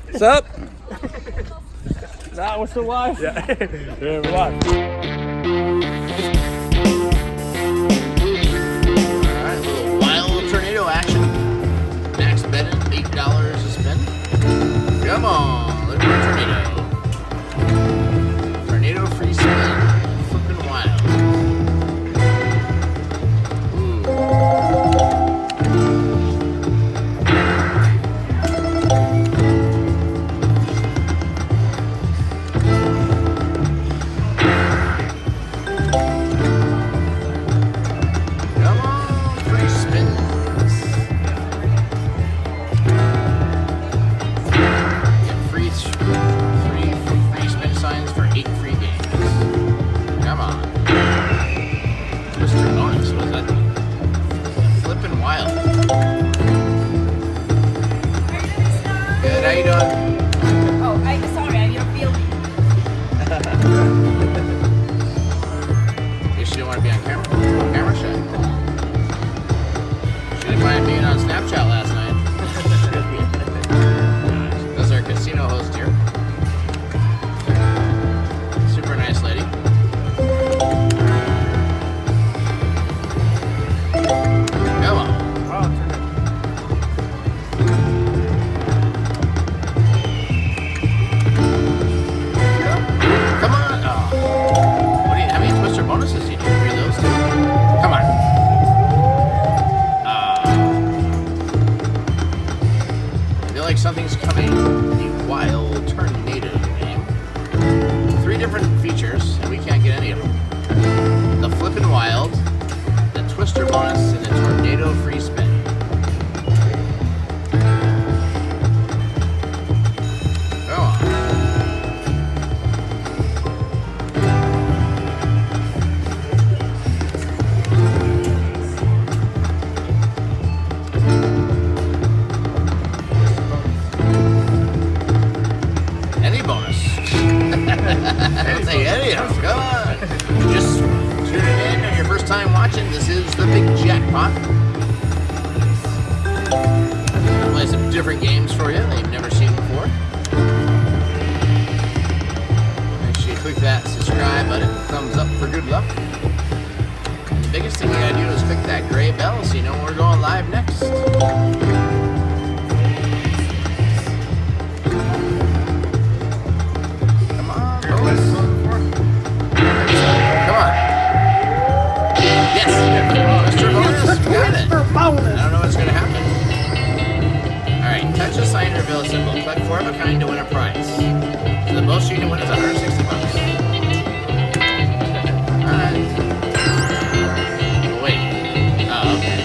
What's up? That was the wife? Yeah. Yeah, watch. Alright, a little wild tornado action. Max bet at $8 a spin. Come on, look for a tornado. Tornado free spin. Flipping wild. Something's coming, the wild tornado game. 3 different features, and we can't get any of them. The flippin' wild, the twister bonus, and the tornado free spin. Go on. Come on. Just tuning in on your first time watching. This is the Big Jackpot. I'll play some different games for you that you've never seen before. Make sure you click that subscribe button, thumbs up for good luck. And the biggest thing you gotta do is click that gray bell so you know when we're going live next. I don't know what's going to happen. Alright, touch a sign or bill symbol. Collect 4 of a kind to win a prize. So the most you can win is $160. Alright. Wait. Oh, okay.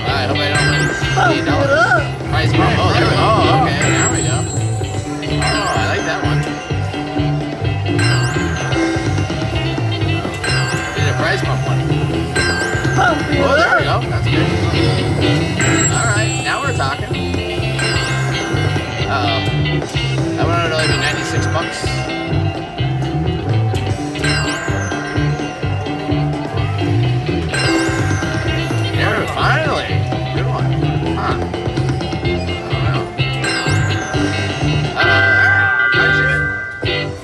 I hope I don't win $8. Prize bump. Oh, there we go. Oh, okay. There we go. Oh, I like that one. Did a prize bump one. Oh, there we go. That's good. Alright, now we're talking. Uh-oh. That one would only be $96. There, finally. Good one. Huh. I don't know.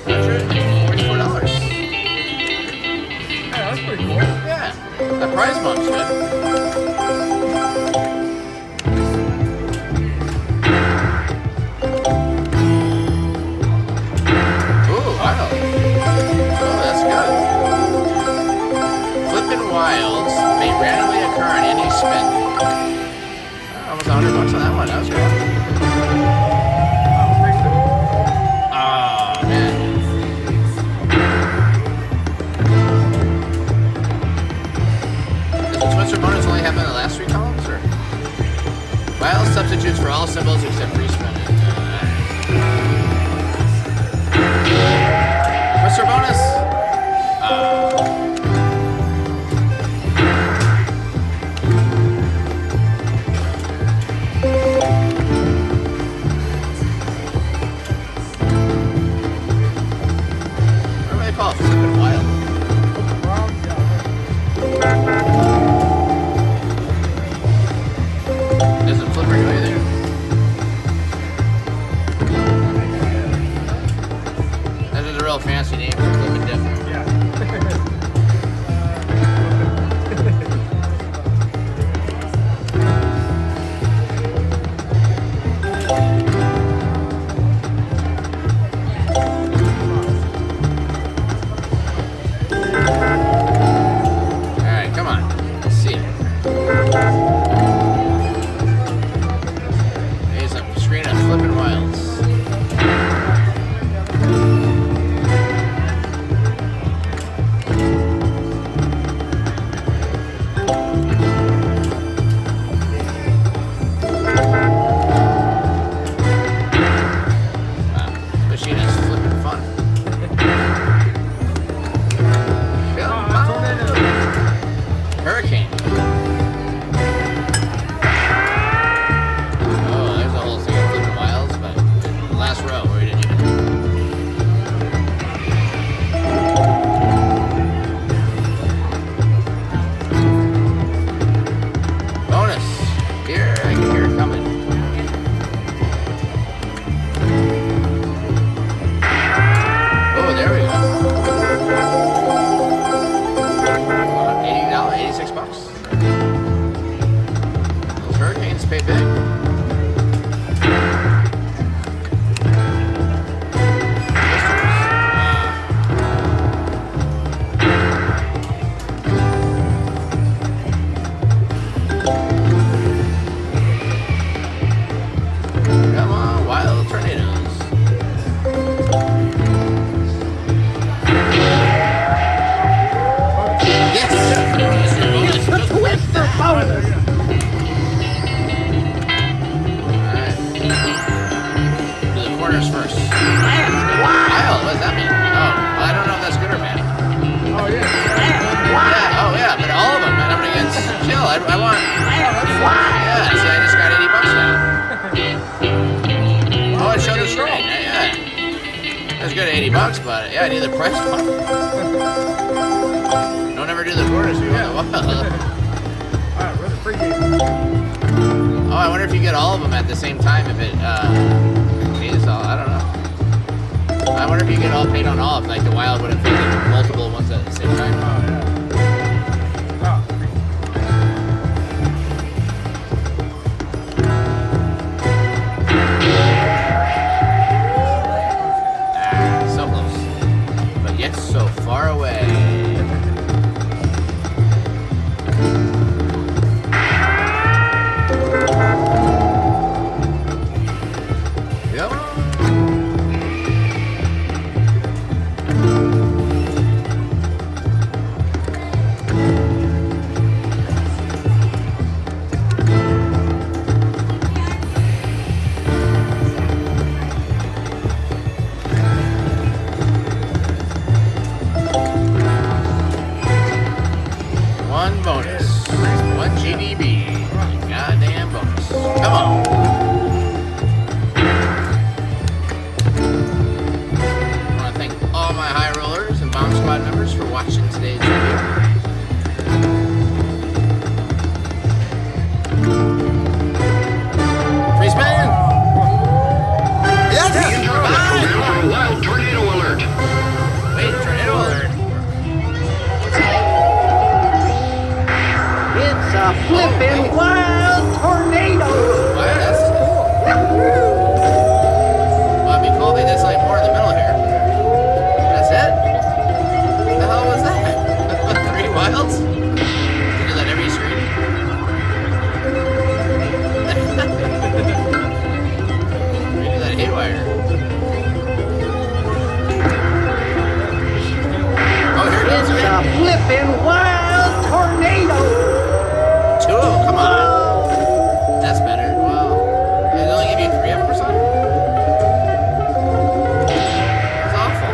$144. Yeah, that's pretty cool. Yeah. That prize bump's good. Ooh, wow. Oh, that's good. Flippin' wilds may randomly occur on any spin. Oh, almost $100 on that one. That was good. Oh, man. Twister bonus only happen in the last 3 columns, or? Wild substitutes for all symbols except free spin. Twister bonus. What do they call it? Flippin' wild. Alright. Do the corners first. Wild? What does that mean? Oh, I don't know if that's good or bad. Oh, yeah. Yeah, oh yeah, but all of them, man. I'm gonna get chill. I want. Yeah, see, I just got $80 now. Oh, it showed the screen. Yeah. That's good at $80, but yeah, I need the price bump. Don't ever do the corners. Alright, run the free game. Oh, I wonder if you get all of them at the same time. If it pays all, I don't know. I wonder if you get all paid on all of them, like the wild would have paid multiple ones at the same time. Oh, yeah. So close, but yet so far away. Yep. One bonus. One GDB. Goddamn bonus. Come on. I want to thank all my high rollers and Bomb Squad members for watching today's video. Free spin! Yes! For a wild tornado alert. Wait, tornado alert. It's a flippin' wild tornado! Wow, that's cool. Well, it'd be cool if they did something more in the middle here. That's it? What the hell was that? 3 wilds? They do that every screen? We do that haywire. Oh, here it goes It's again. a flippin' wild tornado! 2 of them, come on. That's better. Well, they only give you 3 of them or something? That's awful.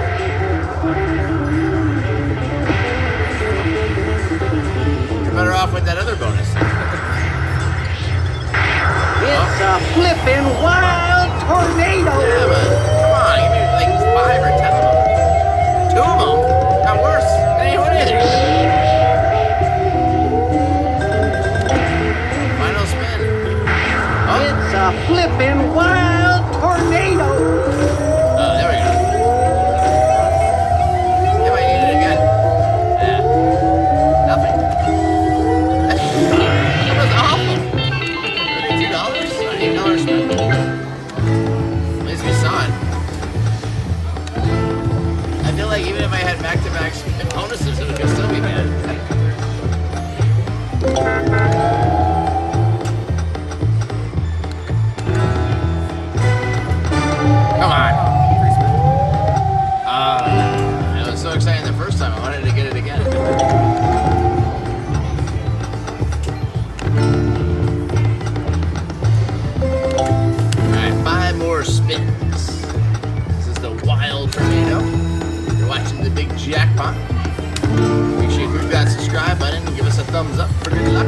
You're better off with that other bonus. It's a flippin' wild tornado! Yeah, but come on, give me like 5 or 10 of them. 2 of them? Not worse. That ain't what either. Final spin. Oh, It's a flippin' wild tornado! there we go. If I need it again. Yeah. Nothing. That was awful. $32? $8 spin. At least we saw it. I feel like even if I had back-to-back bonuses, it would still be bad. Come on. It was so exciting the first time. I wanted to get it again. Alright, 5 more spins. This is the wild tornado. You're watching the Big Jackpot. Make sure you click that subscribe button and give us a thumbs up for good luck.